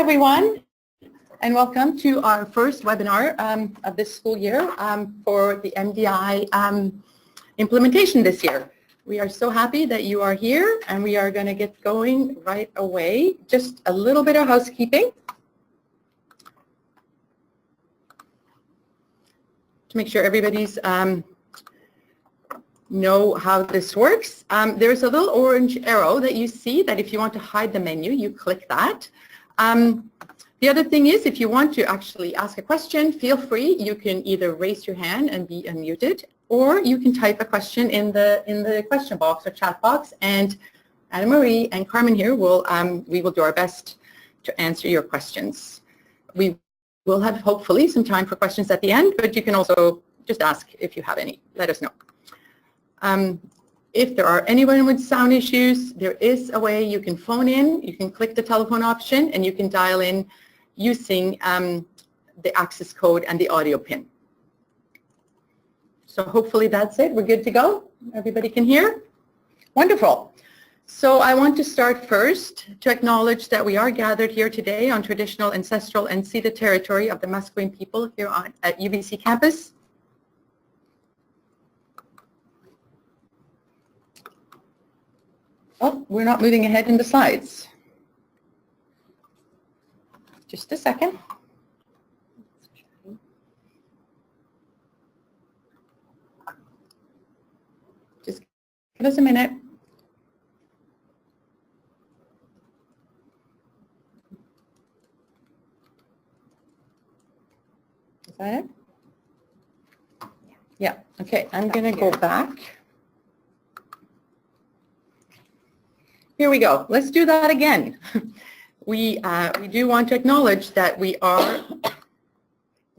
everyone, and welcome to our first webinar of this school year for the MDI implementation this year. We are so happy that you are here, and we are going to get going right away. Just a little bit of housekeeping to make sure everybody's know how this works. There's a little orange arrow that you see that if you want to hide the menu, you click that. The other thing is, if you want to actually ask a question, feel free. You can either raise your hand and be unmuted, or you can type a question in the question box or chat box, and Anna Marie and Carmen here we will do our best to answer your questions. We will have hopefully some time for questions at the end, but you can also just ask if you have any. Let us know. If there are anyone with sound issues, there is a way you can phone in. You can click the telephone option and you can dial in using the access code and the audio pin. So hopefully that's it. We're good to go. Everybody can hear? Wonderful. So I want to start first to acknowledge that we are gathered here today on traditional, ancestral, and ceded territory of the Musqueam people here at UBC campus. Oh, we're not moving ahead in the slides. Just a second. Just give us a minute. Is that it? Yeah, okay, I'm going to go back. Here we go. Let's do that again. We do want to acknowledge that we are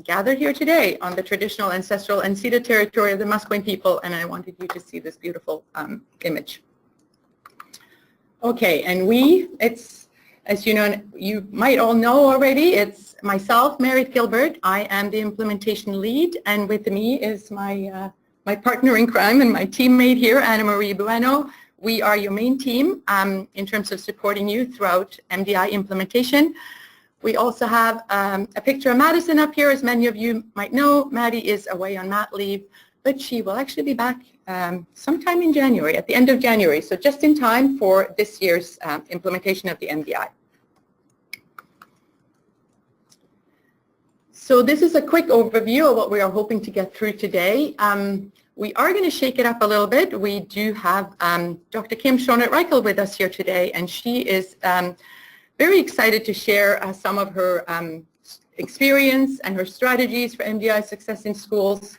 gathered here today on the traditional, ancestral, and ceded territory of the Musqueam people, and I wanted you to see this beautiful image. Okay, and it's, as you know, you might all know already, it's myself, Merit Gilbert. I am the implementation lead, and with me is my partner in crime and my teammate here, Anna Marie Bueno. We are your main team in terms of supporting you throughout MDI implementation. We also have a picture of Madison up here. As many of you might know, Maddie is away on mat leave, but she will actually be back sometime in January, at the end of January, so just in time for this year's implementation of the MDI. So this is a quick overview of what we are hoping to get through today. We are going to shake it up a little bit. We do have Dr. Kim Schonert-Reichel with us here today, and she is very excited to share some of her experience and her strategies for MDI success in schools.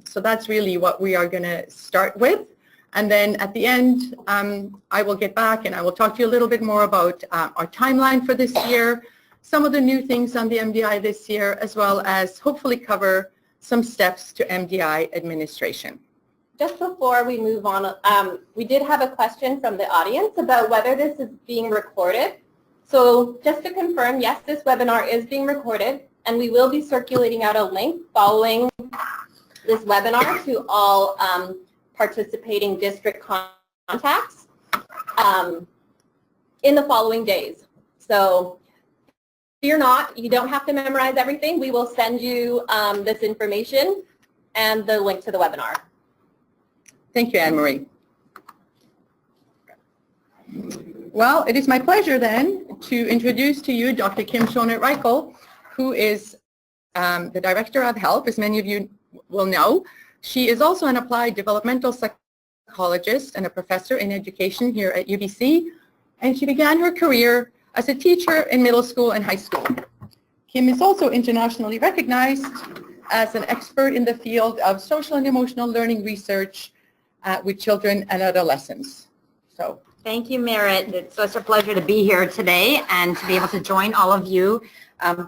So that's really what we are going to start with. And then at the end, I will get back and I will talk to you a little bit more about our timeline for this year, some of the new things on the MDI this year, as well as hopefully cover some steps to MDI administration. Just before we move on, we did have a question from the audience about whether this is being recorded. So just to confirm, yes, this webinar is being recorded, and we will be circulating out a link following this webinar to all participating district contacts in the following days. So fear not, you don't have to memorize everything. We will send you this information and the link to the webinar. Thank you, Anne Marie. Well, it is my pleasure then to introduce to you Dr. Kim Schonert-Reichel, who is the Director of Health, as many of you will know. She is also an applied developmental psychologist and a professor in education here at UBC, and she began her career as a teacher in middle school and high school. Kim is also internationally recognized as an expert in the field of social and emotional learning research with children and adolescents. So, thank you, Merit. It's such a pleasure to be here today and to be able to join all of you.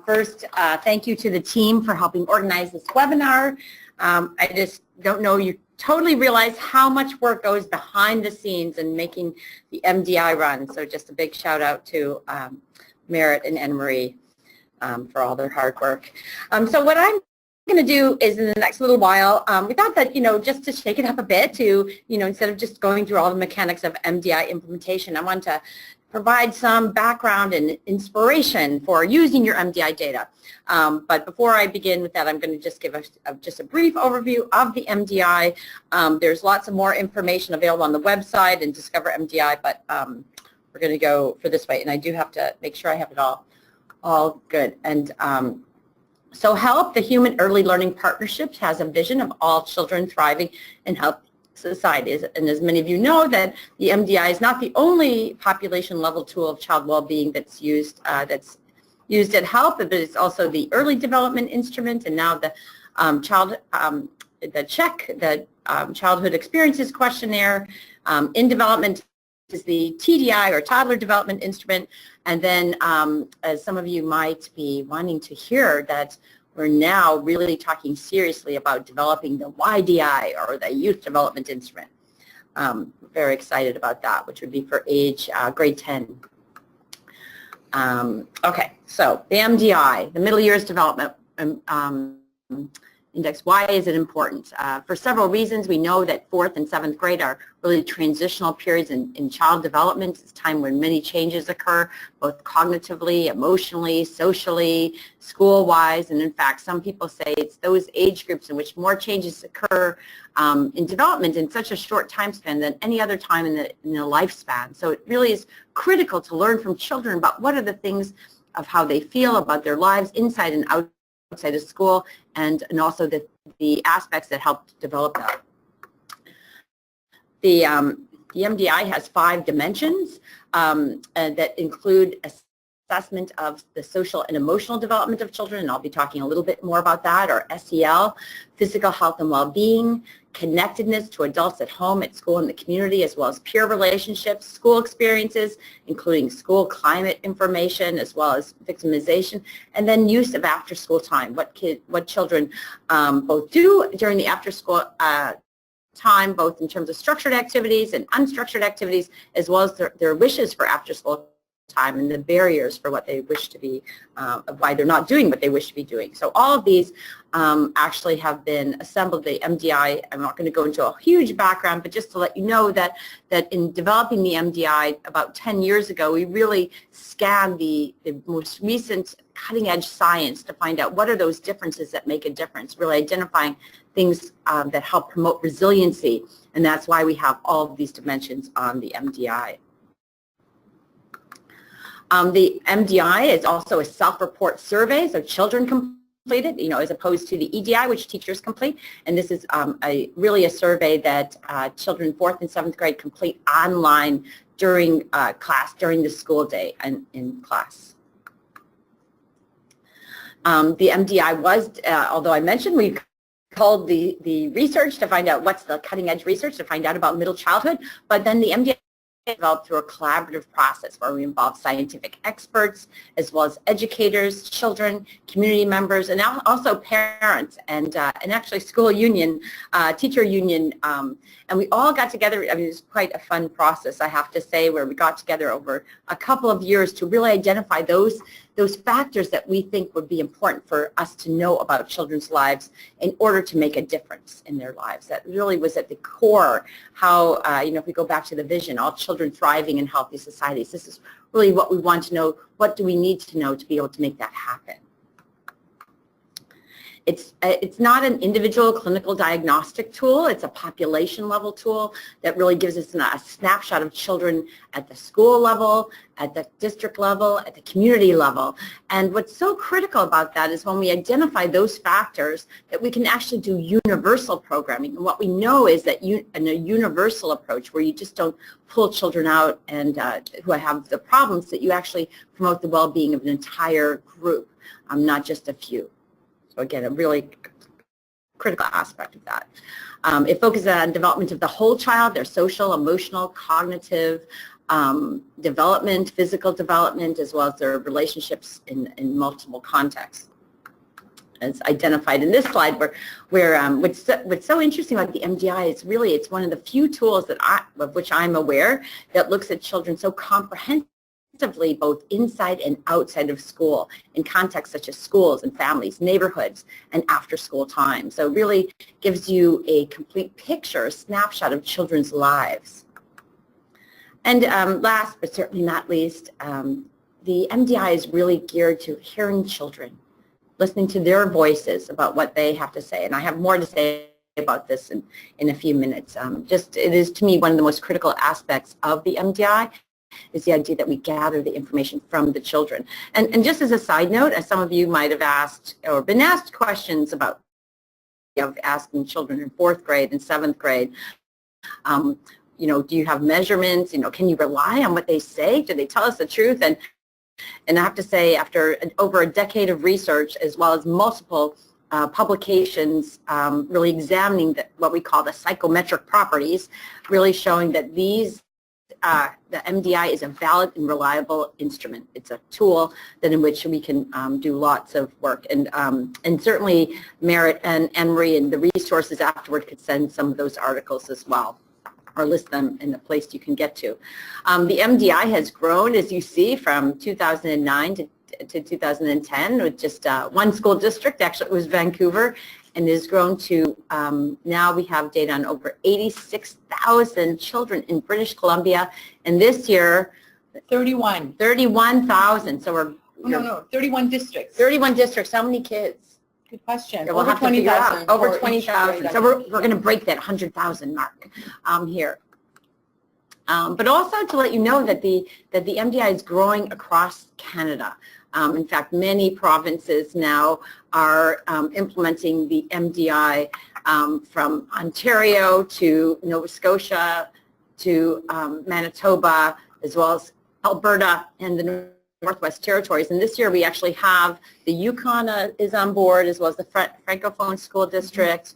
First, thank you to the team for helping organize this webinar. I just don't know, you totally realize how much work goes behind the scenes in making the MDI run. So just a big shout out to Merit and Anne Marie for all their hard work. So what I'm going to do is in the next little while, we thought that, just to shake it up a bit to, instead of just going through all the mechanics of MDI implementation, I want to provide some background and inspiration for using your MDI data. But before I begin with that, I'm going to just give just a brief overview of the MDI. There's lots of more information available on the website and Discover MDI, but we're going to go for this way, and I do have to make sure I have it all good. And so HELP, the Human Early Learning Partnership, has a vision of all children thriving in healthy societies. And as many of you know, that the MDI is not the only population-level tool of child well-being that's used at HELP, but it's also the early development instrument, and now the Childhood Experiences Questionnaire. In development is the TDI, or Toddler Development Instrument. And then, as some of you might be wanting to hear, that we're now really talking seriously about developing the YDI, or the Youth Development Instrument. Very excited about that, which would be for age grade 10. Okay, so the MDI, the Middle Years Development Index. Why is it important? For several reasons. We know that 4th and 7th grade are really transitional periods in child development. It's a time when many changes occur, both cognitively, emotionally, socially, school-wise, and in fact, some people say it's those age groups in which more changes occur in development in such a short time span than any other time in the lifespan. So it really is critical to learn from children about what are the things of how they feel about their lives inside and outside of school, and also the aspects that help develop that. The MDI has 5 dimensions that include assessment of the social and emotional development of children, and I'll be talking a little bit more about that, or SEL, physical health and well-being, connectedness to adults at home, at school, and the community, as well as peer relationships, school experiences, including school climate information, as well as victimization, and then use of after-school time, what children both do during the after-school time, both in terms of structured activities and unstructured activities, as well as their wishes for after-school time and the barriers for what they wish to be, why they're not doing what they wish to be doing. So all of these actually have been assembled. The MDI, I'm not going to go into a huge background, but just to let you know that in developing the MDI about 10 years ago, we really scanned the most recent cutting-edge science to find out what are those differences that make a difference, really identifying things that help promote resiliency, and that's why we have all of these dimensions on the MDI. The MDI is also a self-report survey, so children complete it, as opposed to the EDI, which teachers complete. And this is really a survey that children 4th and 7th grade complete online during class, during the school day and in class. The MDI was, although I mentioned we called the research to find out what's the cutting edge research to find out about middle childhood, but then the MDI developed through a collaborative process where we involve scientific experts as well as educators, children, community members, and also parents and actually school union, teacher union, and we all got together. I mean, it was quite a fun process, I have to say, where we got together over a couple of years to really identify those factors that we think would be important for us to know about children's lives in order to make a difference in their lives. That really was at the core how, if we go back to the vision, all children thriving in healthy societies. This is really what we want to know. What do we need to know to be able to make that happen? It's not an individual clinical diagnostic tool. It's a population level tool that really gives us a snapshot of children at the school level, at the district level, at the community level. And what's so critical about that is when we identify those factors that we can actually do universal programming. And what we know is that in a universal approach where you just don't pull children out and who have the problems, that you actually promote the well-being of an entire group, not just a few. So again, a really critical aspect of that. It focuses on development of the whole child, their social, emotional, cognitive development, physical development, as well as their relationships in multiple contexts. It's identified in this slide where what's so interesting about the MDI is really it's one of the few tools of which I'm aware that looks at children so comprehensively, both inside and outside of school in contexts such as schools and families, neighborhoods, and after school time. So it really gives you a complete picture, a snapshot of children's lives. And last but certainly not least, the MDI is really geared to hearing children, listening to their voices about what they have to say. And I have more to say about this in a few minutes. It is to me one of the most critical aspects of the MDI is the idea that we gather the information from the children. And just as a side note, as some of you might have asked or been asked questions about of asking children in 4th grade and 7th grade, you know, do you have measurements? You know, can you rely on what they say? Do they tell us the truth? And I have to say, after over a decade of research, as well as multiple publications really examining what we call the psychometric properties, really showing that these the MDI is a valid and reliable instrument. It's a tool that in which we can do lots of work. And certainly Merritt and Emery and the resources afterward could send some of those articles as well, or list them in the place you can get to. The MDI has grown, as you see, from 2009 to 2010 with just one school district. Actually, it was Vancouver, and it has grown to now we have data on over 86,000 children in British Columbia, and this year 31,000. So we're No, 31 districts. 31 districts. How many kids? Good question. We'll have to figure out. Over 20,000. So we're going to break that 100,000 mark here. But also to let you know that the MDI is growing across Canada. In fact, many provinces now are implementing the MDI from Ontario to Nova Scotia to Manitoba, as well as Alberta and the Northwest Territories. And this year we actually have the Yukon is on board, as well as the Francophone School District,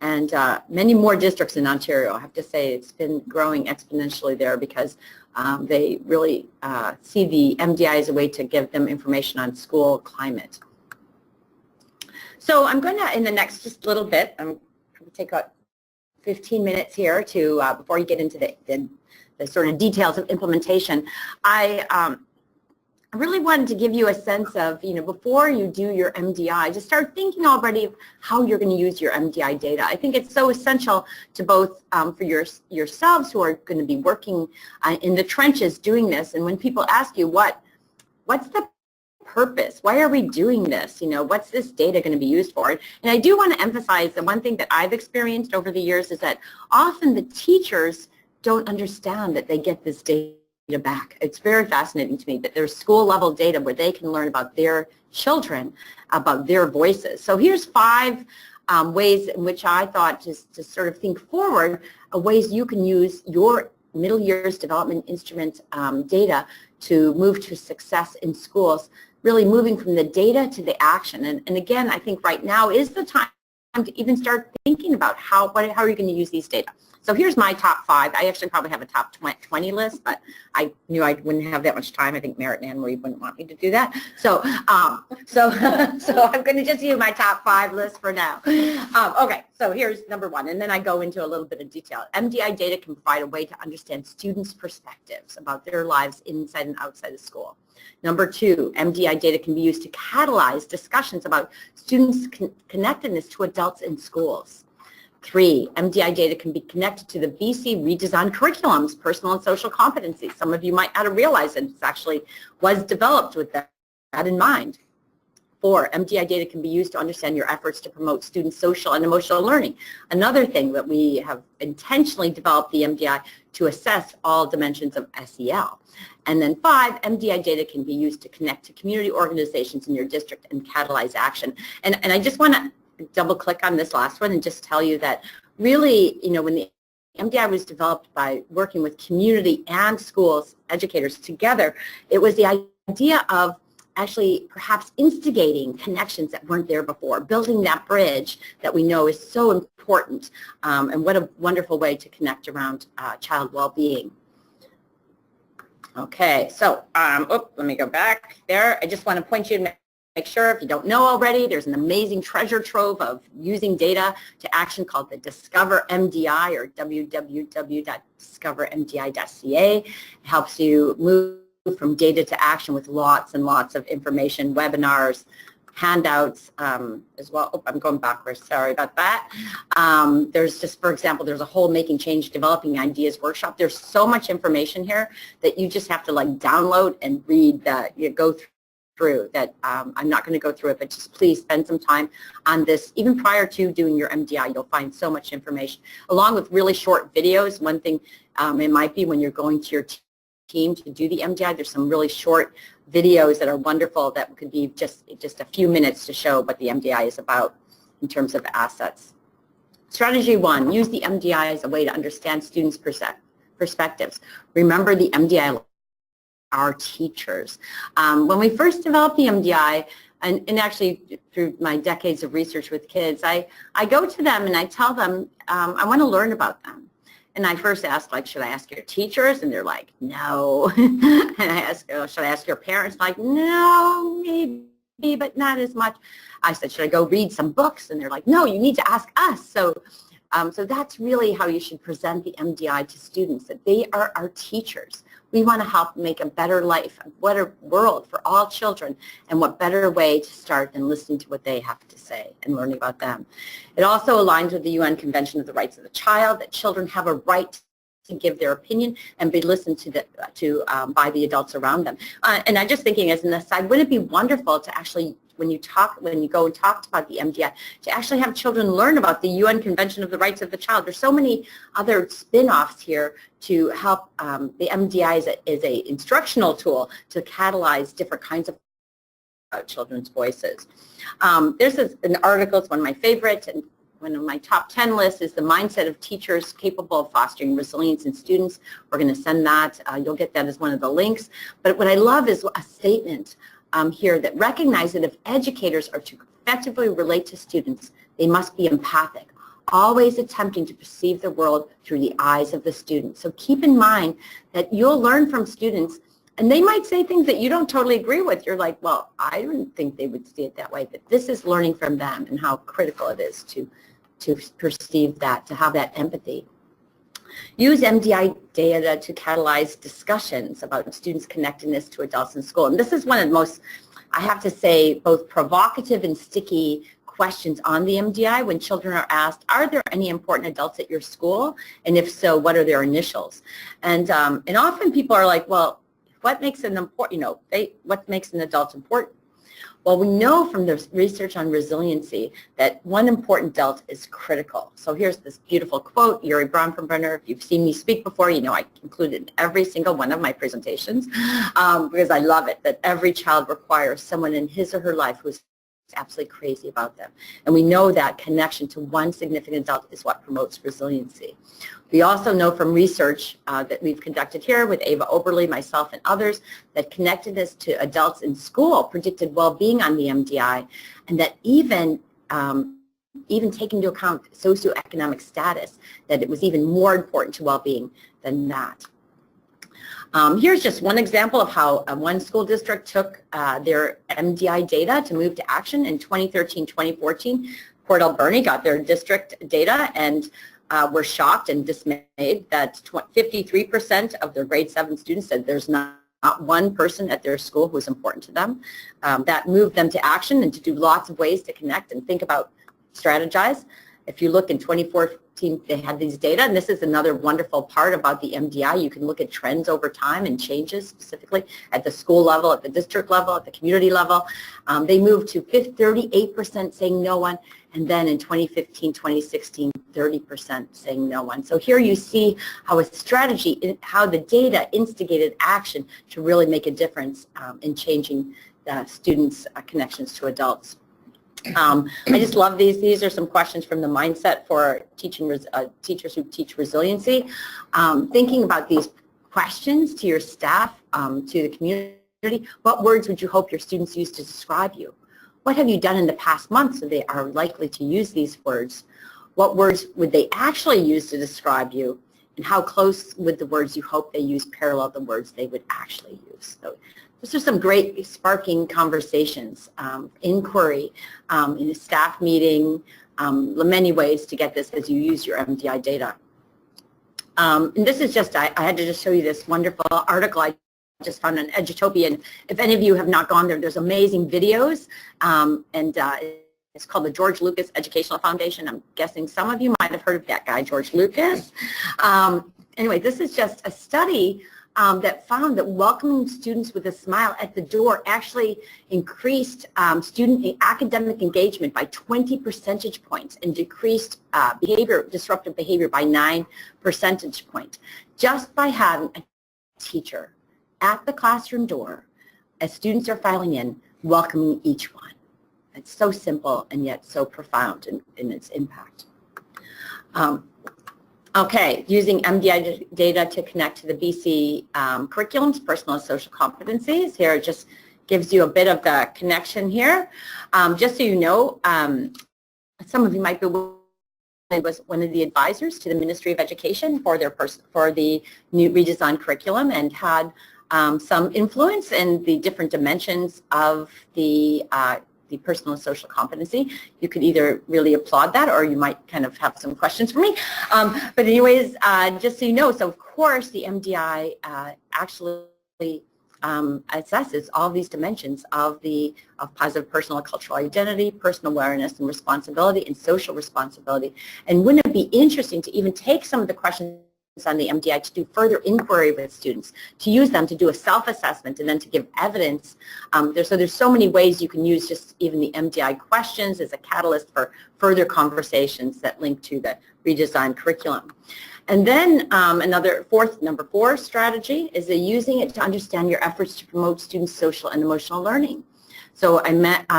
and many more districts in Ontario. I have to say it's been growing exponentially there because they really see the MDI as a way to give them information on school climate. So I'm going to, in the next just little bit, I'm going to take about 15 minutes here to, before you get into the sort of details of implementation, I really wanted to give you a sense of, you know, before you do your MDI, just start thinking already of how you're going to use your MDI data. I think it's so essential to both for yourselves who are going to be working in the trenches doing this, and when people ask you what's the purpose, why are we doing this, you know, what's this data going to be used for? And I do want to emphasize that one thing that I've experienced over the years is that often the teachers don't understand that they get this data back. It's very fascinating to me that there's school level data where they can learn about their children, about their voices. So here's 5 ways in which I thought just to sort of think forward, ways you can use your middle years development instrument data to move to success in schools, really moving from the data to the action. And again, I think right now is the time to even start thinking about how are you going to use these data. So here's my top 5. I actually probably have a top 20 list, but I knew I wouldn't have that much time. I think Merritt and Anne-Marie wouldn't want me to do that. So so I'm going to just use my top 5 list for now. Okay, so here's number 1, and then I go into a little bit of detail. MDI data can provide a way to understand students' perspectives about their lives inside and outside of school. Number 2, MDI data can be used to catalyze discussions about students' connectedness to adults in schools. 3, MDI data can be connected to the BC redesigned curriculums, personal and social competencies. Some of you might not have realized that it actually was developed with that in mind. 4, MDI data can be used to understand your efforts to promote student social and emotional learning. Another thing that we have intentionally developed the MDI to assess all dimensions of SEL. And then 5, MDI data can be used to connect to community organizations in your district and catalyze action. And I just want to double click on this last one and just tell you that really, you know, when the MDI was developed by working with community and schools, educators together, it was the idea of actually perhaps instigating connections that weren't there before, building that bridge that we know is so important, and what a wonderful way to connect around child well-being. Okay, so let me go back there. I just want to point you to make sure, if you don't know already, there's an amazing treasure trove of using data to action called the Discover MDI, or www.discovermdi.ca. It helps you move from data to action with lots and lots of information, webinars, handouts as well. Oh, I'm going backwards. Sorry about that. There's just, for example, there's a whole Making Change, Developing Ideas workshop. There's so much information here that you just have to like download and read that you go through that. I'm not going to go through it, but just please spend some time on this. Even prior to doing your MDI, you'll find so much information along with really short videos. One thing it might be when you're going to your team to do the MDI, there's some really short videos that are wonderful that could be just a few minutes to show what the MDI is about in terms of assets. Strategy 1, use the MDI as a way to understand students' perspectives. Remember, the MDI are teachers. When we first developed the MDI, and actually through my decades of research with kids, I go to them and I tell them I want to learn about them. And I first asked, like, should I ask your teachers? And they're like, no. And I asked, oh, should I ask your parents? Like, no, maybe, but not as much. I said, should I go read some books? And they're like, no, you need to ask us. So that's really how you should present the MDI to students, that they are our teachers. We want to help make a better life, a better world for all children, and what better way to start than listening to what they have to say and learning about them. It also aligns with the UN Convention of the Rights of the Child, that children have a right to give their opinion and be listened to by the adults around them. And I'm just thinking as an aside, wouldn't it be wonderful to actually, when you go and talk about the MDI, to actually have children learn about the UN Convention of the Rights of the Child. There's so many other spin-offs here to help. The MDI is a instructional tool to catalyze different kinds of children's voices. There's an article, it's one of my favorites, and one of my top 10 lists is the mindset of teachers capable of fostering resilience in students. We're going to send that. You'll get that as one of the links. But what I love is a statement here that recognizes that if educators are to effectively relate to students, they must be empathic, always attempting to perceive the world through the eyes of the student. So keep in mind that you'll learn from students, and they might say things that you don't totally agree with. You're like, well, I didn't think they would see it that way, but this is learning from them and how critical it is to perceive that, to have that empathy. Use MDI data to catalyze discussions about students' connectedness to adults in school. And this is one of the most, I have to say, both provocative and sticky questions on the MDI when children are asked, are there any important adults at your school? And if so, what are their initials? And often people are like, well, what makes an important, what makes an adult important? Well, we know from the research on resiliency that one important adult is critical. So here's this beautiful quote, Yuri Bronfenbrenner. If you've seen me speak before, you know I include it in every single one of my presentations because I love it, that every child requires someone in his or her life who is absolutely crazy about them. And we know that connection to one significant adult is what promotes resiliency. We also know from research that we've conducted here with Ava Oberle, myself, and others, that connectedness to adults in school predicted well-being on the MDI, and that even taking into account socioeconomic status, that it was even more important to well-being than that. Here's just one example of how one school district took their MDI data to move to action. In 2013-2014, Port Alberni got their district data and were shocked and dismayed that 53% of their grade 7 students said there's not one person at their school who is important to them. That moved them to action and to do lots of ways to connect and think about, strategize. If you look in 2014, they had these data, and this is another wonderful part about the MDI. You can look at trends over time and changes specifically at the school level, at the district level, at the community level. They moved to 38% saying no one, and then in 2015, 2016, 30% saying no one. So here you see how a strategy, how the data instigated action to really make a difference in changing students' connections to adults. I just love these. These are some questions from the mindset for teachers who teach resiliency. Thinking about these questions to your staff, to the community, what words would you hope your students use to describe you? What have you done in the past month so they are likely to use these words? What words would they actually use to describe you? And how close would the words you hope they use parallel the words they would actually use? So those are some great sparking conversations, inquiry in a staff meeting, many ways to get this as you use your MDI data. And this is just, I had to just show you this wonderful article I just found on Edutopia, and if any of you have not gone there, there's amazing videos, it's called the George Lucas Educational Foundation. I'm guessing some of you might have heard of that guy, George Lucas. Anyway, this is just a study that found that welcoming students with a smile at the door actually increased student academic engagement by 20 percentage points and decreased disruptive behavior by 9 percentage points, just by having a teacher at the classroom door as students are filing in, welcoming each one. It's so simple and yet so profound in its impact. Okay, using MDI data to connect to the BC curriculums, personal and social competencies. Here it just gives you a bit of the connection here. Just so you know, some of you might be aware, I was one of the advisors to the Ministry of Education for the new redesigned curriculum and had some influence in the different dimensions of the personal and social competency. You could either really applaud that or you might kind of have some questions for me. But anyways, just so you know, so of course the MDI actually assesses all these dimensions of positive personal and cultural identity, personal awareness and responsibility, and social responsibility. And wouldn't it be interesting to even take some of the questions on the MDI to do further inquiry with students, to use them to do a self-assessment and then to give evidence. So there's so many ways you can use just even the MDI questions as a catalyst for further conversations that link to the redesigned curriculum. And then number four strategy is using it to understand your efforts to promote students' social and emotional learning. So I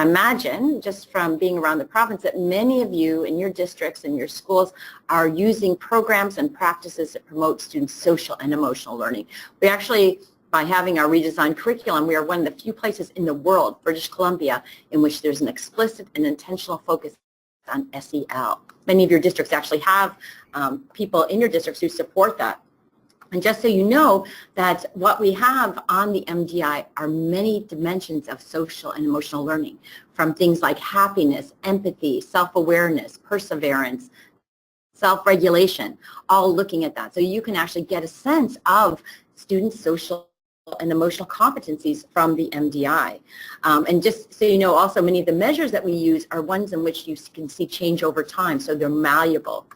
imagine, just from being around the province, that many of you in your districts and your schools are using programs and practices that promote students' social and emotional learning. We actually, by having our redesigned curriculum, we are one of the few places in the world, British Columbia, in which there's an explicit and intentional focus on SEL. Many of your districts actually have people in your districts who support that. And just so you know that what we have on the MDI are many dimensions of social and emotional learning, from things like happiness, empathy, self-awareness, perseverance, self-regulation, all looking at that. So you can actually get a sense of students' social and emotional competencies from the MDI. And just so you know, also many of the measures that we use are ones in which you can see change over time, so they're malleable.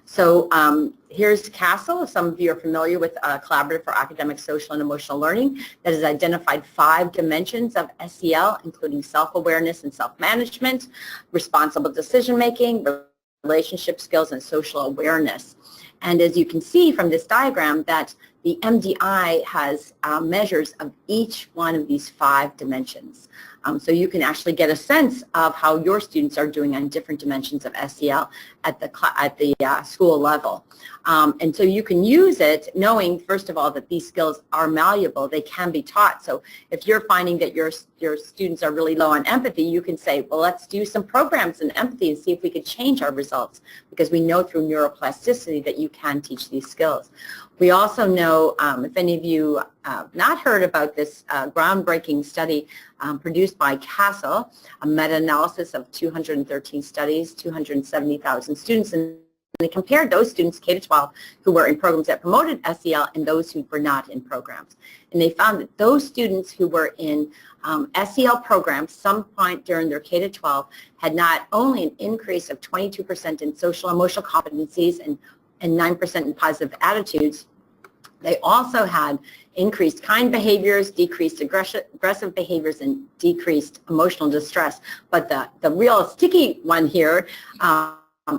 So here's CASEL. Some of you are familiar with Collaborative for Academic, Social, and Emotional Learning that has identified 5 dimensions of SEL, including self-awareness and self-management, responsible decision-making, relationship skills, and social awareness. And as you can see from this diagram, that the MDI has measures of each one of these 5 dimensions. So you can actually get a sense of how your students are doing on different dimensions of SEL at the school level. And so you can use it knowing, first of all, that these skills are malleable. They can be taught. So if you're finding that your students are really low on empathy, you can say, well, let's do some programs in empathy and see if we could change our results, because we know through neuroplasticity that you can teach these skills. We also know, if any of you have not heard about this groundbreaking study produced by CASEL, a meta-analysis of 213 studies, 270,000 students, and they compared those students, K-12, who were in programs that promoted SEL and those who were not in programs. And they found that those students who were in SEL programs some point during their K-12 had not only an increase of 22% in social emotional competencies and 9% in positive attitudes, they also had increased kind behaviors, decreased aggressive behaviors, and decreased emotional distress. But the real sticky one here,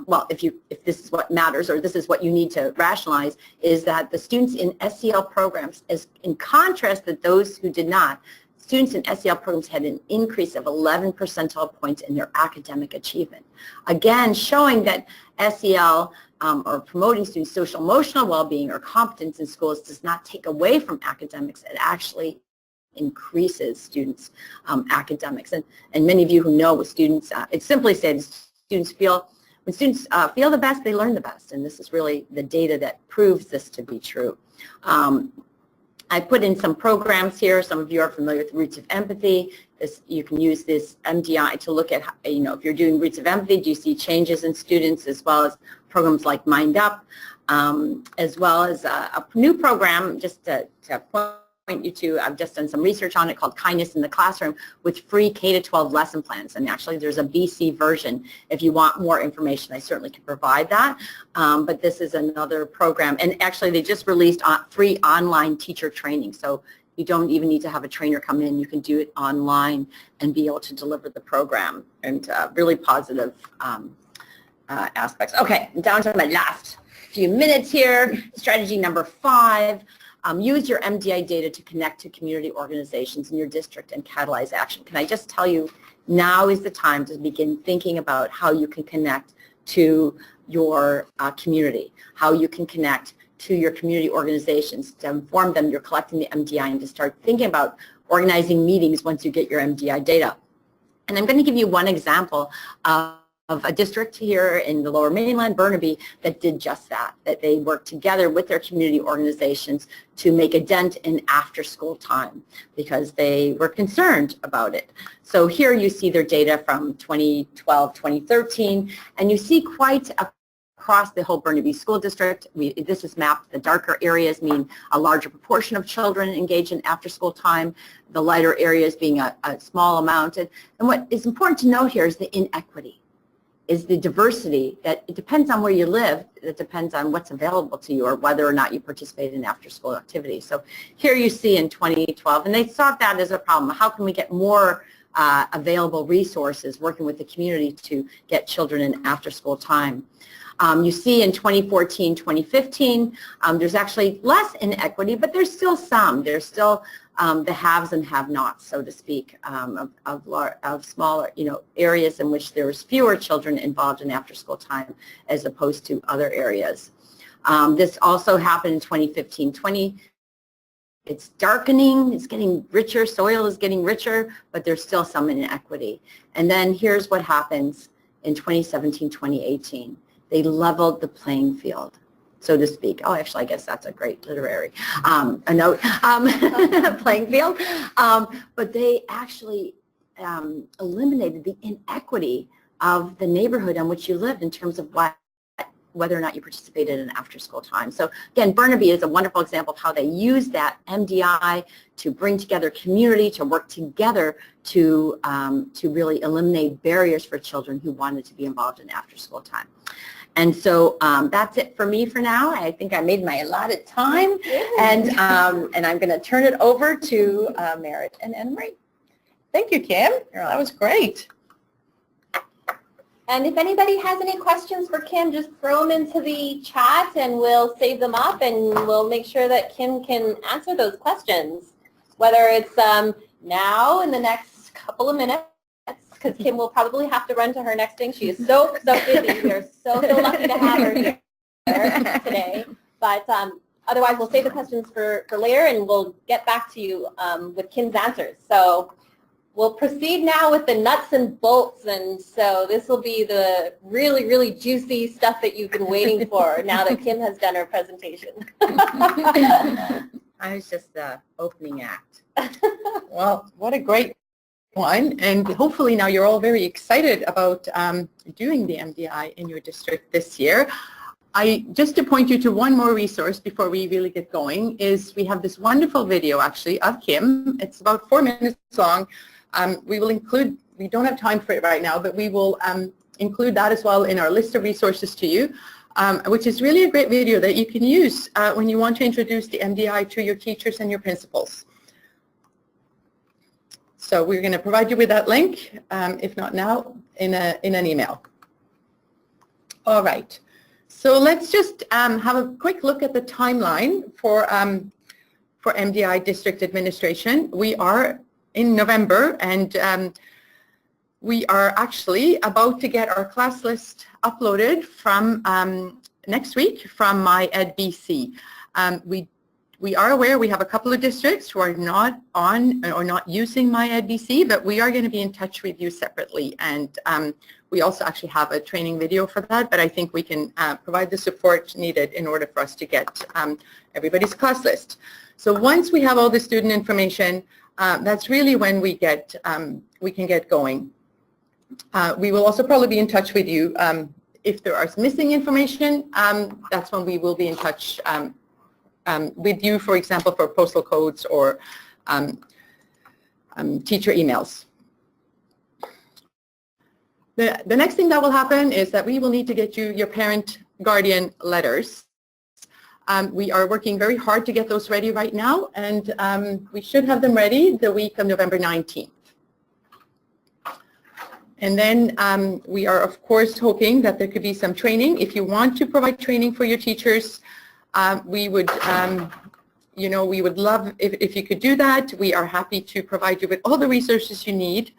well, if this is what matters or this is what you need to rationalize, is that the students in SEL programs, as in contrast to those who did not, students in SEL programs had an increase of 11 percentile points in their academic achievement. Again, showing that SEL or promoting students' social emotional well-being or competence in schools does not take away from academics. It actually increases students' academics. And many of you who know with students, it's simply said, students feel, when students feel the best, they learn the best. And this is really the data that proves this to be true. I put in some programs here. Some of you are familiar with Roots of Empathy. You can use this MDI to look at, if you're doing Roots of Empathy, do you see changes in students, as well as programs like Mind Up, as well as a new program, just to point you to, I've just done some research on it called Kindness in the Classroom with free K-12 lesson plans. And actually there's a BC version. If you want more information, I certainly can provide that. But this is another program. And actually they just released free online teacher training. So you don't even need to have a trainer come in. You can do it online and be able to deliver the program, and really positive aspects. Okay, down to my last few minutes here. Strategy number 5. Use your MDI data to connect to community organizations in your district and catalyze action. Can I just tell you, now is the time to begin thinking about how you can connect to your community, how you can connect to your community organizations, to inform them you're collecting the MDI, and to start thinking about organizing meetings once you get your MDI data. And I'm going to give you one example of a district here in the Lower Mainland, Burnaby, that did just that, that they worked together with their community organizations to make a dent in after-school time because they were concerned about it. So here you see their data from 2012, 2013, and you see quite across the whole Burnaby School District. This is mapped. The darker areas mean a larger proportion of children engaged in after-school time, the lighter areas being a small amount. And what is important to note here is the inequity, is the diversity, that it depends on where you live, it depends on what's available to you or whether or not you participate in after-school activities. So here you see in 2012, and they saw that as a problem. How can we get more available resources working with the community to get children in after-school time? You see in 2014, 2015, there's actually less inequity, but there's still some. There's still the haves and have-nots, so to speak, of smaller, areas in which there's fewer children involved in after-school time as opposed to other areas. This also happened in 2015-20. It's darkening, it's getting richer, soil is getting richer, but there's still some inequity. And then here's what happens in 2017-2018. They leveled the playing field, so to speak. Oh, actually, I guess that's a great literary a note, playing field. But they actually eliminated the inequity of the neighborhood in which you lived in terms of whether or not you participated in after-school time. So again, Burnaby is a wonderful example of how they use that MDI to bring together community, to work together to really eliminate barriers for children who wanted to be involved in after-school time. And so that's it for me for now. I think I made my allotted time, and I'm going to turn it over to Merritt and Anna Marie. Thank you, Kim. That was great. And if anybody has any questions for Kim, just throw them into the chat and we'll save them up and we'll make sure that Kim can answer those questions, whether it's now in the next couple of minutes, because Kim will probably have to run to her next thing. She is so busy. We are so lucky to have her here today. But otherwise, we'll save the questions for later, and we'll get back to you with Kim's answers. So we'll proceed now with the nuts and bolts, and so this will be the really, really juicy stuff that you've been waiting for now that Kim has done her presentation. I was just the opening act. Well, what a great one, and hopefully now you're all very excited about doing the MDI in your district this year. Just to point you to one more resource before we really get going, is we have this wonderful video actually of Kim. It's about 4 minutes long. We will include, we don't have time for it right now, but we will include that as well in our list of resources to you, which is really a great video that you can use when you want to introduce the MDI to your teachers and your principals. So we're going to provide you with that link, if not now, in an email. All right. So let's just have a quick look at the timeline for MDI district administration. We are in November, and we are actually about to get our class list uploaded from next week from MyEdBC. We are aware we have a couple of districts who are not on or not using MyEdBC, but we are going to be in touch with you separately, and we also actually have a training video for that, but I think we can provide the support needed in order for us to get everybody's class list. So once we have all the student information, that's really when we can get going. We will also probably be in touch with you if there is missing information. That's when we will be in touch with you, for example, for postal codes or teacher emails. The next thing that will happen is that we will need to get you your parent guardian letters. We are working very hard to get those ready right now, and we should have them ready the week of November 19th. And then we are, of course, hoping that there could be some training. If you want to provide training for your teachers, we would, we would love if you could do that. We are happy to provide you with all the resources you need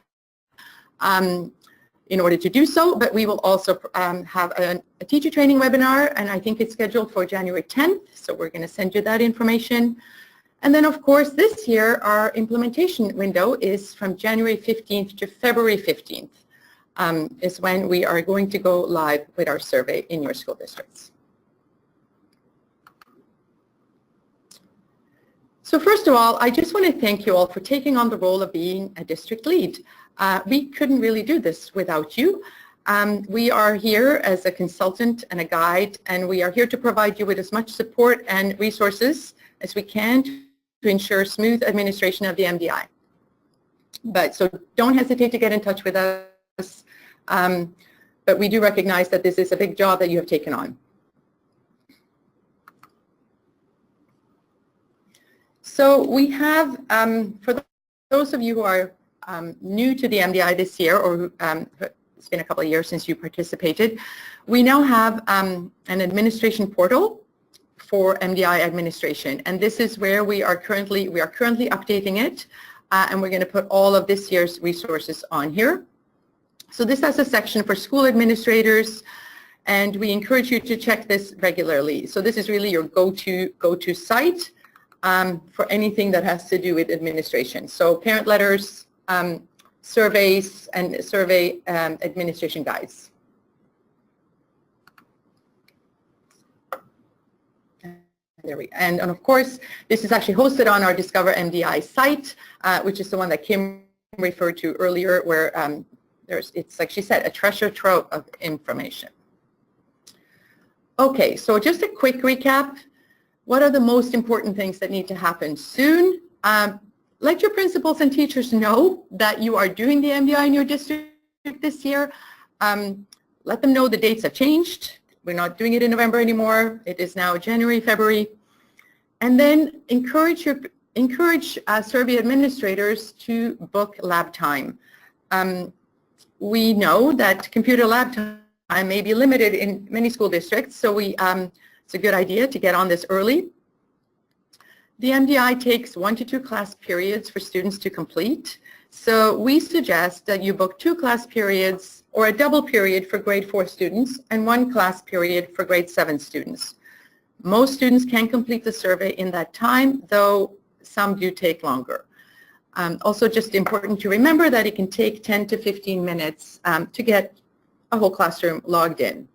in order to do so, but we will also have a teacher training webinar, and I think it's scheduled for January 10th, so we're going to send you that information. And then, of course, this year, our implementation window is from January 15th to February 15th, is when we are going to go live with our survey in your school districts. So first of all, I just want to thank you all for taking on the role of being a district lead. We couldn't really do this without you. We are here as a consultant and a guide, and we are here to provide you with as much support and resources as we can to ensure smooth administration of the MDI. So don't hesitate to get in touch with us, but we do recognize that this is a big job that you have taken on. So we have, for those of you who are new to the MDI this year, or it's been a couple of years since you participated, we now have an administration portal for MDI administration, and this is where we are currently updating it, and we're going to put all of this year's resources on here. So this has a section for school administrators, and we encourage you to check this regularly. So this is really your go-to site for anything that has to do with administration. So parent letters, surveys, and survey administration guides. There we go. And of course, this is actually hosted on our Discover MDI site, which is the one that Kim referred to earlier, where it's, like she said, a treasure trove of information. Okay, so just a quick recap. What are the most important things that need to happen soon? Let your principals and teachers know that you are doing the MDI in your district this year. Let them know the dates have changed. We're not doing it in November anymore. It is now January, February. And then encourage survey administrators to book lab time. We know that computer lab time may be limited in many school districts, so it's a good idea to get on this early. The MDI takes 1 to 2 class periods for students to complete. So we suggest that you book 2 class periods or a double period for grade 4 students and 1 class period for grade 7 students. Most students can complete the survey in that time, though some do take longer. Also just important to remember that it can take 10 to 15 minutes to get a whole classroom logged in.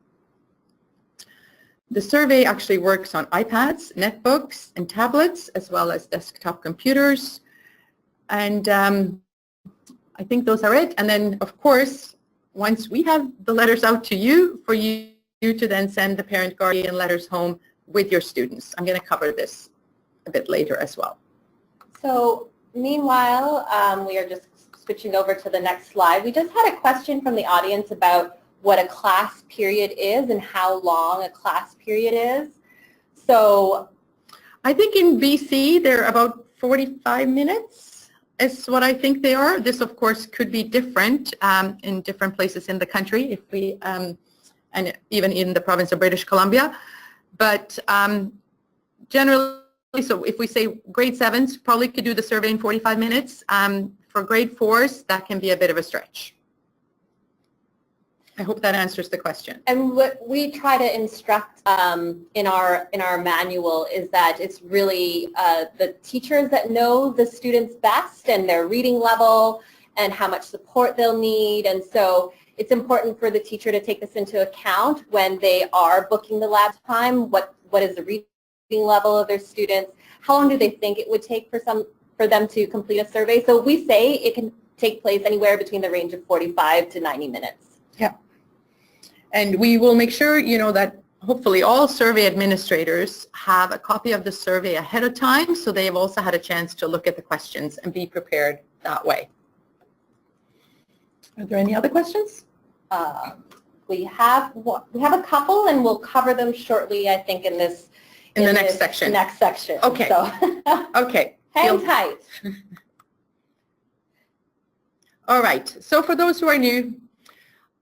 The survey actually works on iPads, netbooks, and tablets, as well as desktop computers. And I think those are it. And then, of course, once we have the letters out to you, for you to then send the parent guardian letters home with your students. I'm going to cover this a bit later as well. So meanwhile, we are just switching over to the next slide. We just had a question from the audience about what a class period is and how long a class period is. So I think in BC they're about 45 minutes is what I think they are. This of course could be different in different places in the country, if we and even in the province of British Columbia. But generally, so if we say grade 7s probably could do the survey in 45 minutes. For grade 4s, that can be a bit of a stretch. I hope that answers the question. And what we try to instruct in our manual is that it's really the teachers that know the students best and their reading level and how much support they'll need. And so it's important for the teacher to take this into account when they are booking the lab time. What is the reading level of their students? How long do they think it would take for them to complete a survey? So we say it can take place anywhere between the range of 45 to 90 minutes. Yeah. And we will make sure, that hopefully all survey administrators have a copy of the survey ahead of time, so they've also had a chance to look at the questions and be prepared that way. Are there any other questions? We have a couple, and we'll cover them shortly, I think, in this next section. Next section. Okay. So Okay. hang tight. All right. So for those who are new,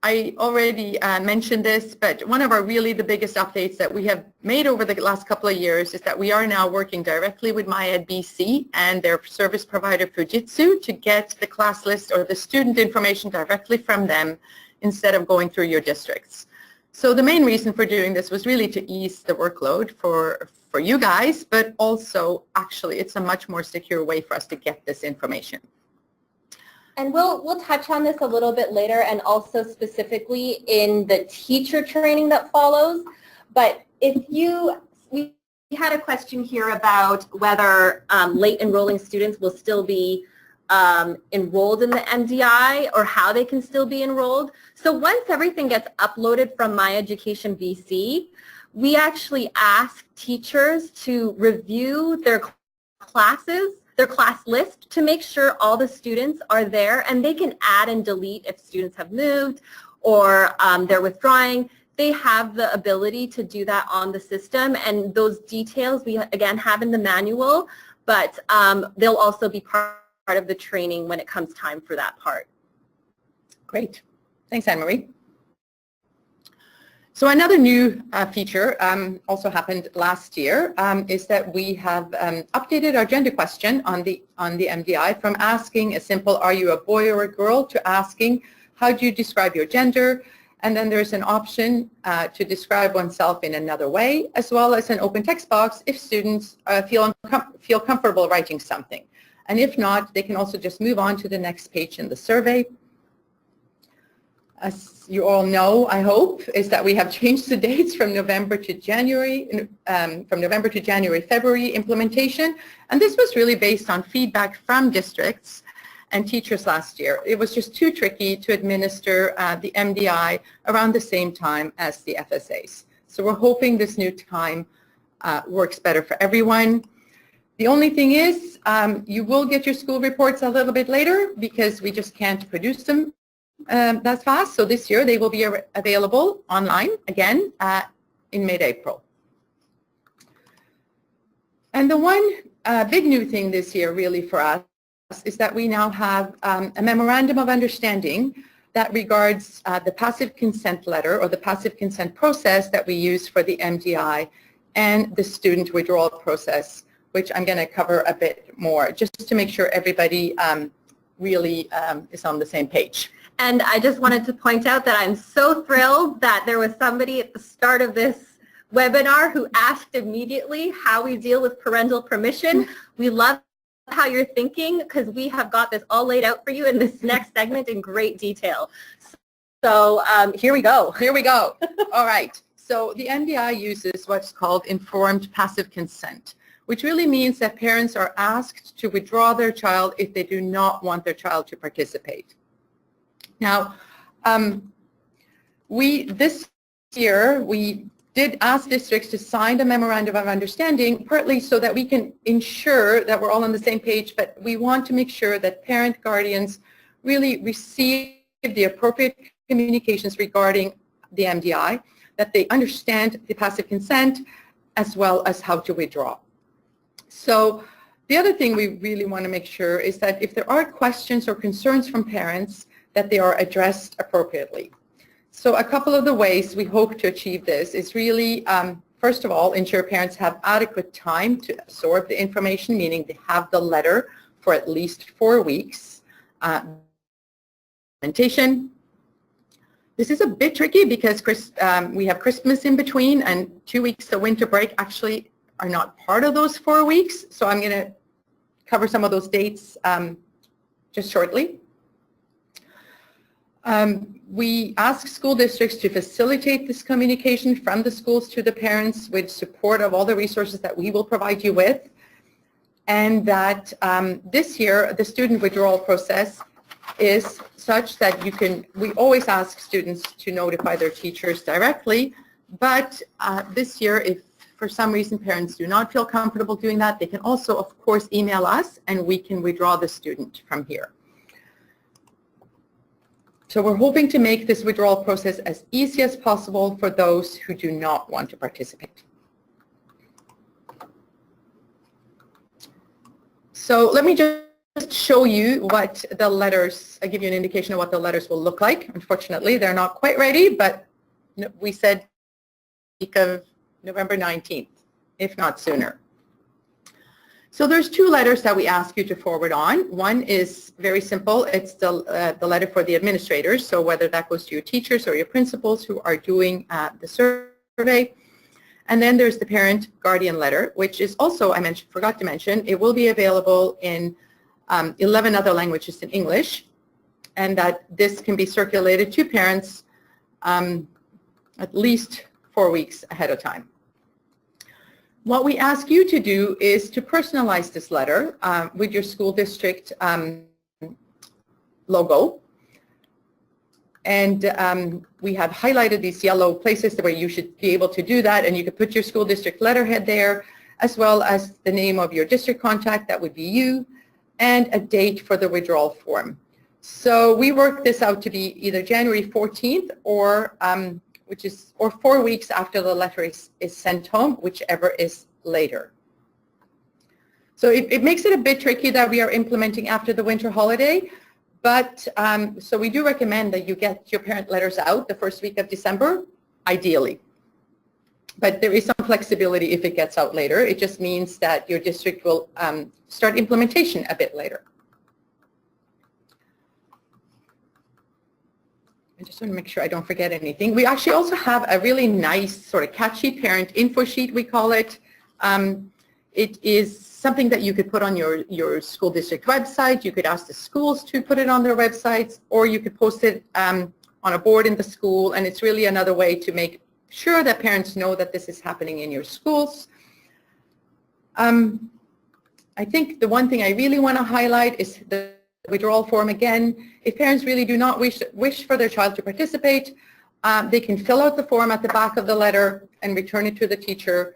I already mentioned this, but one of the biggest updates that we have made over the last couple of years is that we are now working directly with MyEd BC and their service provider Fujitsu to get the class list or the student information directly from them instead of going through your districts. So the main reason for doing this was really to ease the workload for you guys, but also actually it's a much more secure way for us to get this information. And we'll touch on this a little bit later, and also specifically in the teacher training that follows. But we had a question here about whether late enrolling students will still be enrolled in the MDI, or how they can still be enrolled. So once everything gets uploaded from My Education BC, we actually ask teachers to review their classes, their class list, to make sure all the students are there, and they can add and delete if students have moved or they're withdrawing. They have the ability to do that on the system, and those details we again have in the manual, but they'll also be part of the training when it comes time for that part. Great. Thanks, Anne-Marie. So another new feature also happened last year is that we have updated our gender question on the MDI from asking a simple "Are you a boy or a girl?" to asking "How do you describe your gender?" And then there's an option to describe oneself in another way, as well as an open text box if students feel comfortable writing something. And if not, they can also just move on to the next page in the survey. As you all know, I hope, is that we have changed the dates from November to January, February implementation. And this was really based on feedback from districts and teachers last year. It was just too tricky to administer the MDI around the same time as the FSAs. So we're hoping this new time works better for everyone. The only thing is, you will get your school reports a little bit later because we just can't produce them that fast. So this year they will be available online again in mid-April. And the one big new thing this year really for us is that we now have a memorandum of understanding that regards the passive consent letter or the passive consent process that we use for the MDI and the student withdrawal process, which I'm going to cover a bit more just to make sure everybody really is on the same page. And I just wanted to point out that I'm so thrilled that there was somebody at the start of this webinar who asked immediately how we deal with parental permission. We love how you're thinking, because we have got this all laid out for you in this next segment in great detail. So here we go. Here we go. All right. So the MDI uses what's called informed passive consent, which really means that parents are asked to withdraw their child if they do not want their child to participate. Now, this year, we did ask districts to sign the memorandum of understanding, partly so that we can ensure that we're all on the same page, but we want to make sure that parent guardians really receive the appropriate communications regarding the MDI, that they understand the passive consent, as well as how to withdraw. So the other thing we really want to make sure is that if there are questions or concerns from parents, that they are addressed appropriately. So a couple of the ways we hope to achieve this is really, first of all, ensure parents have adequate time to absorb the information, meaning they have the letter for at least 4 weeks. Implementation. This is a bit tricky because we have Christmas in between, and 2 weeks of winter break actually are not part of those 4 weeks. So I'm going to cover some of those dates just shortly. We ask school districts to facilitate this communication from the schools to the parents with support of all the resources that we will provide you with. And that this year, the student withdrawal process is such that we always ask students to notify their teachers directly, But this year, if for some reason parents do not feel comfortable doing that, they can also, of course, email us and we can withdraw the student from here. So we're hoping to make this withdrawal process as easy as possible for those who do not want to participate. So let me just show you what the letters, I give you an indication of what the letters will look like. Unfortunately, they're not quite ready, but we said week of November 19th, if not sooner. So there's two letters that we ask you to forward on. One is very simple. It's the letter for the administrators. So whether that goes to your teachers or your principals who are doing the survey. And then there's the parent guardian letter, which is also, forgot to mention, it will be available in 11 other languages in English, and that this can be circulated to parents at least 4 weeks ahead of time. What we ask you to do is to personalize this letter with your school district logo. And we have highlighted these yellow places where you should be able to do that, and you could put your school district letterhead there, as well as the name of your district contact, that would be you, and a date for the withdrawal form. So we work this out to be either January 14th or 4 weeks after the letter is sent home, whichever is later. So it makes it a bit tricky that we are implementing after the winter holiday, but so we do recommend that you get your parent letters out the first week of December, ideally. But there is some flexibility if it gets out later. It just means that your district will start implementation a bit later. I just want to make sure I don't forget anything. We actually also have a really nice sort of catchy parent info sheet, we call it. It is something that you could put on your school district website. You could ask the schools to put it on their websites, or you could post it on a board in the school, and it's really another way to make sure that parents know that this is happening in your schools. I think the one thing I really want to highlight is the withdrawal form again. If parents really do not wish for their child to participate, they can fill out the form at the back of the letter and return it to the teacher.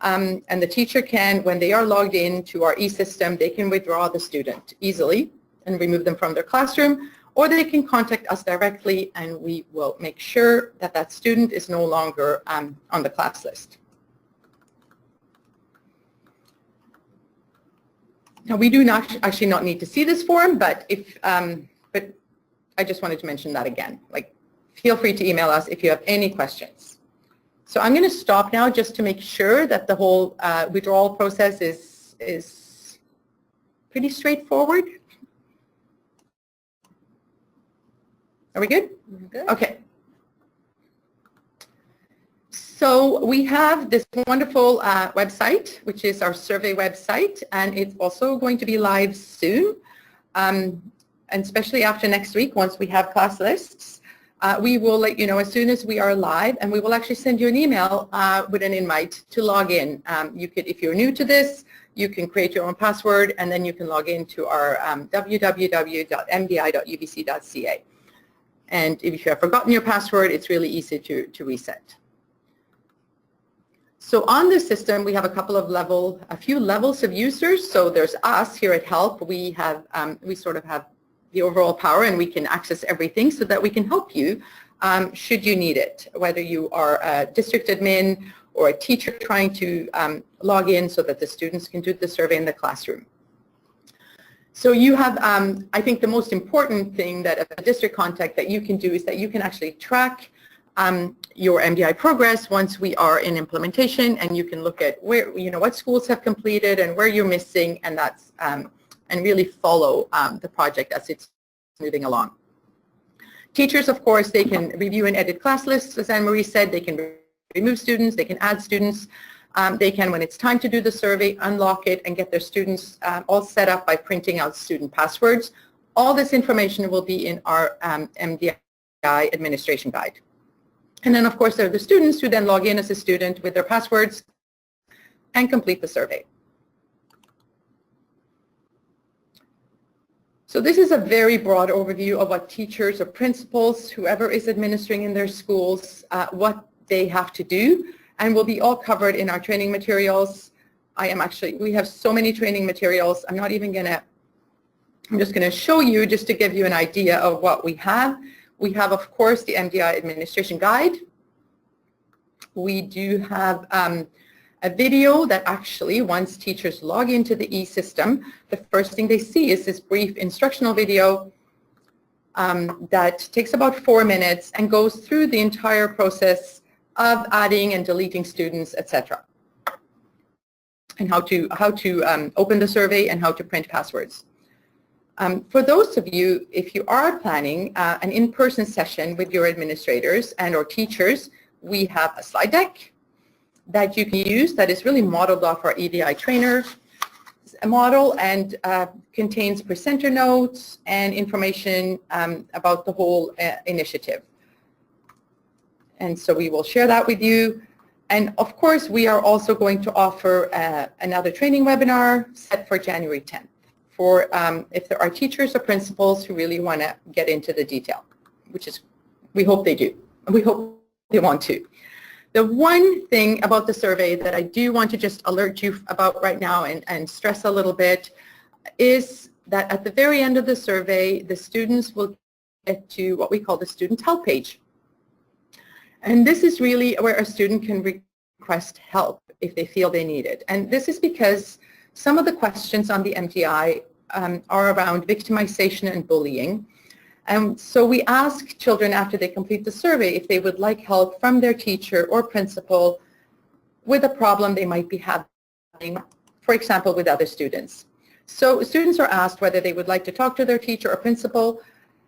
And the teacher can, when they are logged in to our e-system, they can withdraw the student easily and remove them from their classroom, or they can contact us directly and we will make sure that that student is no longer on the class list. Now, we do not actually not need to see this form, but but I just wanted to mention that again. Like, feel free to email us if you have any questions. So I'm going to stop now just to make sure that the whole withdrawal process is pretty straightforward. Are we good? Good. Okay. So we have this wonderful website, which is our survey website, and it's also going to be live soon, and especially after next week, once we have class lists. We will let you know as soon as we are live, and we will actually send you an email with an invite to log in. You could, if you're new to this, you can create your own password, and then you can log into our www.mdi.ubc.ca. And if you have forgotten your password, it's really easy to reset. So on the system, we have a few levels of users. So there's us here at HELP. We sort of have the overall power, and we can access everything so that we can help you should you need it, whether you are a district admin or a teacher trying to log in so that the students can do the survey in the classroom. So you have, I think the most important thing that a district contact that you can do is that you can actually track your MDI progress once we are in implementation, and you can look at where, what schools have completed and where you're missing, and that's and really follow the project as it's moving along. Teachers, of course, they can review and edit class lists, as Anne-Marie said. They can remove students, they can add students. They can, when it's time to do the survey, unlock it and get their students all set up by printing out student passwords. All this information will be in our MDI administration guide. And then, of course, there are the students who then log in as a student with their passwords and complete the survey. So this is a very broad overview of what teachers or principals, whoever is administering in their schools, what they have to do, and will be all covered in our training materials. We have so many training materials. I'm just going to show you just to give you an idea of what we have. We have, of course, the MDI administration guide. We do have a video that actually, once teachers log into the e-system, the first thing they see is this brief instructional video that takes about 4 minutes and goes through the entire process of adding and deleting students, etc. And how to open the survey and how to print passwords. For those of you, if you are planning an in-person session with your administrators and or teachers, we have a slide deck that you can use that is really modeled off our EDI trainer model and contains presenter notes and information about the whole initiative. And so we will share that with you. And of course, we are also going to offer another training webinar set for January 10th for if there are teachers or principals who really want to get into the detail, which is, we hope they do. We hope they want to. The one thing about the survey that I do want to just alert you about right now and stress a little bit is that at the very end of the survey, the students will get to what we call the student help page. And this is really where a student can request help if they feel they need it. And this is because some of the questions on the MDI are around victimization and bullying. And so we ask children after they complete the survey if they would like help from their teacher or principal with a problem they might be having, for example, with other students. So students are asked whether they would like to talk to their teacher or principal,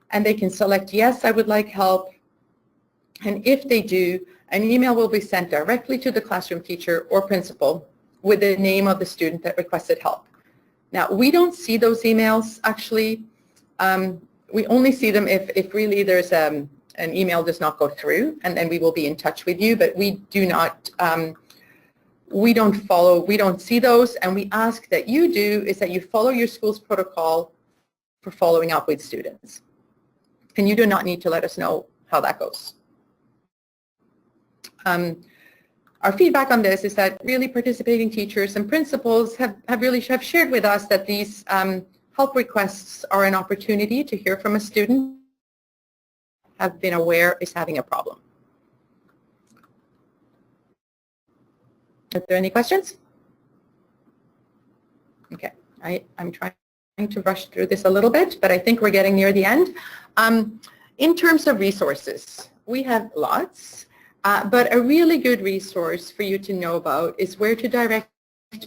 and they can select, yes, I would like help. And if they do, an email will be sent directly to the classroom teacher or principal with the name of the student that requested help. Now, we don't see those emails, actually. We only see them if really there's an email does not go through, and then we will be in touch with you, but we do not, we don't see those, and we ask that you do is that you follow your school's protocol for following up with students. And you do not need to let us know how that goes. Our feedback on this is that really participating teachers and principals have shared with us that these help requests are an opportunity to hear from a student have been aware is having a problem. Are there any questions? Okay, I'm trying to rush through this a little bit, but I think we're getting near the end. In terms of resources, we have lots, but a really good resource for you to know about is where to direct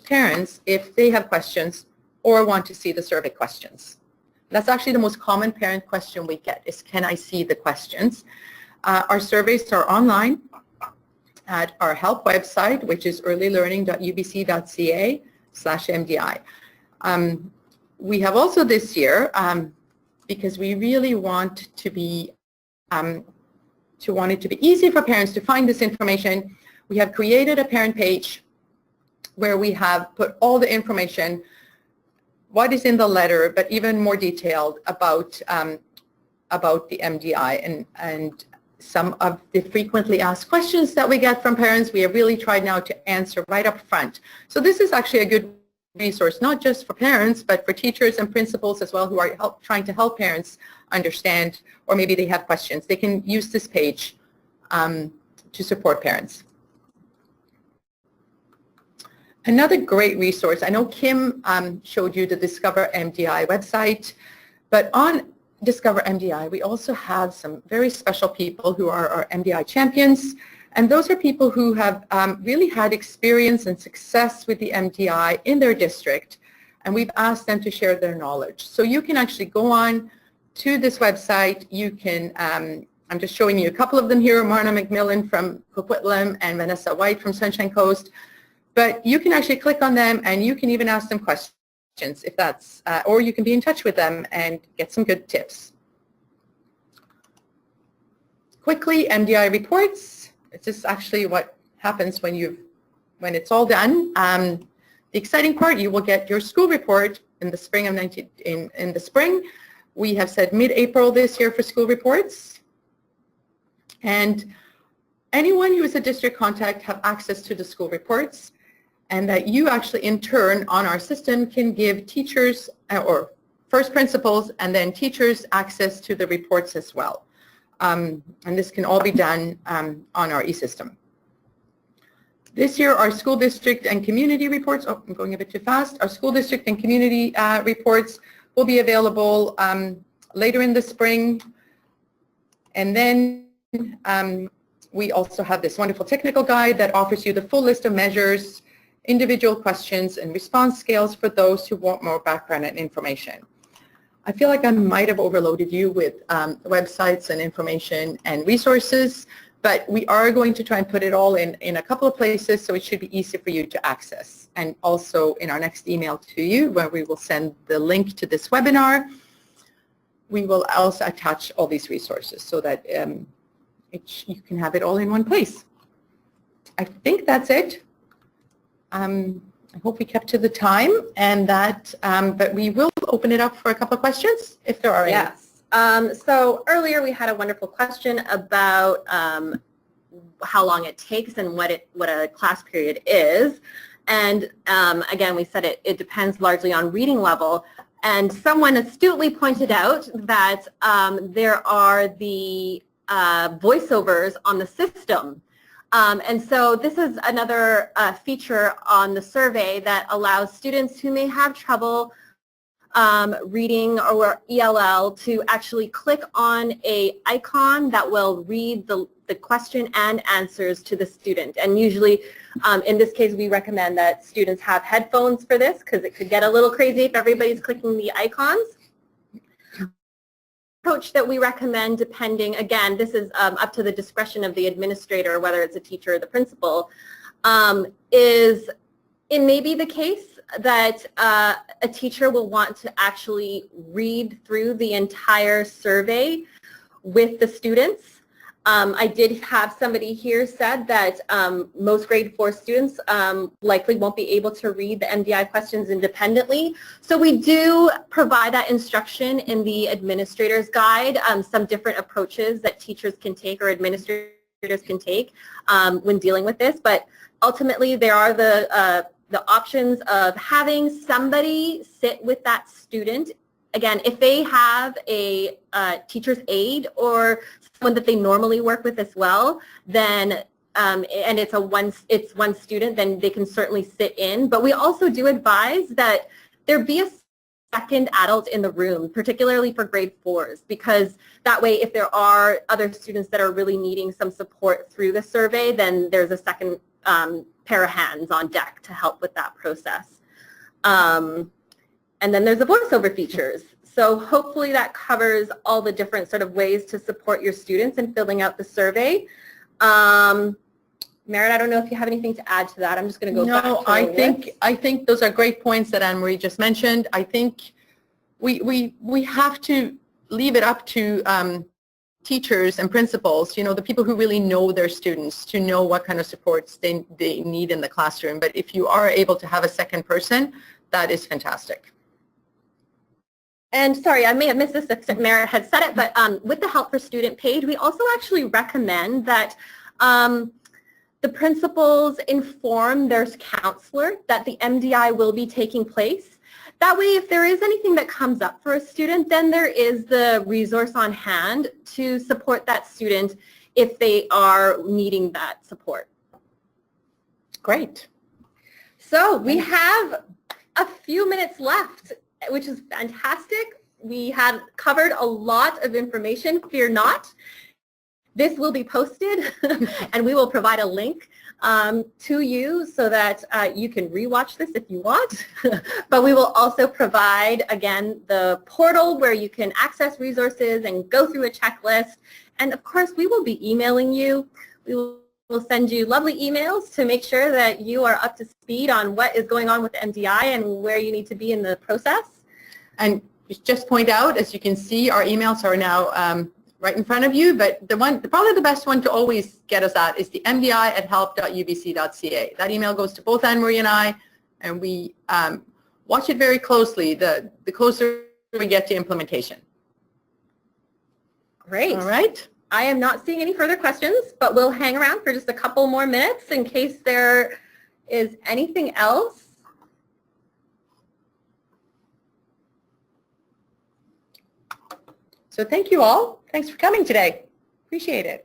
parents if they have questions or want to see the survey questions. That's actually the most common parent question we get is, can I see the questions? Our surveys are online at our help website, which is earlylearning.ubc.ca/MDI. We have also this year, because we really want it to be easy for parents to find this information, we have created a parent page where we have put all the information, what is in the letter, but even more detailed about the MDI and some of the frequently asked questions that we get from parents. We have really tried now to answer right up front. So this is actually a good resource, not just for parents, but for teachers and principals as well who are trying to help parents understand, or maybe they have questions. They can use this page to support parents. Another great resource, I know Kim showed you the Discover MDI website, but on Discover MDI, we also have some very special people who are our MDI champions, and those are people who have really had experience and success with the MDI in their district, and we've asked them to share their knowledge. So you can actually go on to this website. You can, I'm just showing you a couple of them here, Marna McMillan from Coquitlam and Vanessa White from Sunshine Coast, but you can actually click on them and you can even ask them questions if that's, or you can be in touch with them and get some good tips. Quickly, MDI reports. It's just actually what happens when it's all done. The exciting part, you will get your school report in the spring of in the spring. We have said mid-April this year for school reports. And anyone who is a district contact have access to the school reports, and that you actually in turn on our system can give teachers or first principals and then teachers access to the reports as well. And this can all be done on our e-system. This year, our school district and community reports, oh, I'm going a bit too fast. Our school district and community reports will be available later in the spring. And then we also have this wonderful technical guide that offers you the full list of measures, individual questions, and response scales for those who want more background and information. I feel like I might have overloaded you with websites and information and resources, but we are going to try and put it all in a couple of places, so it should be easy for you to access. And also in our next email to you, where we will send the link to this webinar, we will also attach all these resources so that you can have it all in one place. I think that's it. I hope we kept to the time, and that, but we will open it up for a couple of questions if there are any. Yes. So earlier we had a wonderful question about how long it takes and what a class period is. And again, we said it depends largely on reading level. And someone astutely pointed out that there are the voiceovers on the system. And so this is another feature on the survey that allows students who may have trouble reading or ELL to actually click on a icon that will read the question and answers to the student. And usually, in this case, we recommend that students have headphones for this because it could get a little crazy if everybody's clicking the icons. Approach that we recommend, depending, again, this is up to the discretion of the administrator, whether it's a teacher or the principal, is it may be the case that a teacher will want to actually read through the entire survey with the students. I did have somebody here said that most grade 4 students likely won't be able to read the MDI questions independently. So we do provide that instruction in the administrator's guide, some different approaches that teachers can take or administrators can take when dealing with this. But ultimately, there are the options of having somebody sit with that student. Again, if they have a teacher's aide or someone that they normally work with as well, then and it's one student, then they can certainly sit in. But we also do advise that there be a second adult in the room, particularly for grade 4s, because that way if there are other students that are really needing some support through the survey, then there's a second pair of hands on deck to help with that process. And then there's the voiceover features. So hopefully that covers all the different sort of ways to support your students in filling out the survey. Merritt, I don't know if you have anything to add to that. I'm just going to go back to I think those are great points that Anne-Marie just mentioned. I think we have to leave it up to teachers and principals, you know, the people who really know their students, to know what kind of supports they need in the classroom. But if you are able to have a second person, that is fantastic. And sorry, I may have missed this if Merritt had said it, but with the Help for Student page, we also actually recommend that the principals inform their counselor that the MDI will be taking place. That way, if there is anything that comes up for a student, then there is the resource on hand to support that student if they are needing that support. Great. So we have a few minutes left, which is fantastic. We had covered a lot of information. Fear not. This will be posted and we will provide a link to you so that you can rewatch this if you want. But we will also provide, again, the portal where you can access resources and go through a checklist. And of course, we will be emailing you. We will send you lovely emails to make sure that you are up to speed on what is going on with MDI and where you need to be in the process. And just point out, as you can see, our emails are now right in front of you, but probably the best one to always get us at is the mdi@help.ubc.ca. That email goes to both Anne-Marie and I, and we watch it very closely the closer we get to implementation. Great. All right. I am not seeing any further questions, but we'll hang around for just a couple more minutes in case there is anything else. So thank you all. Thanks for coming today. Appreciate it.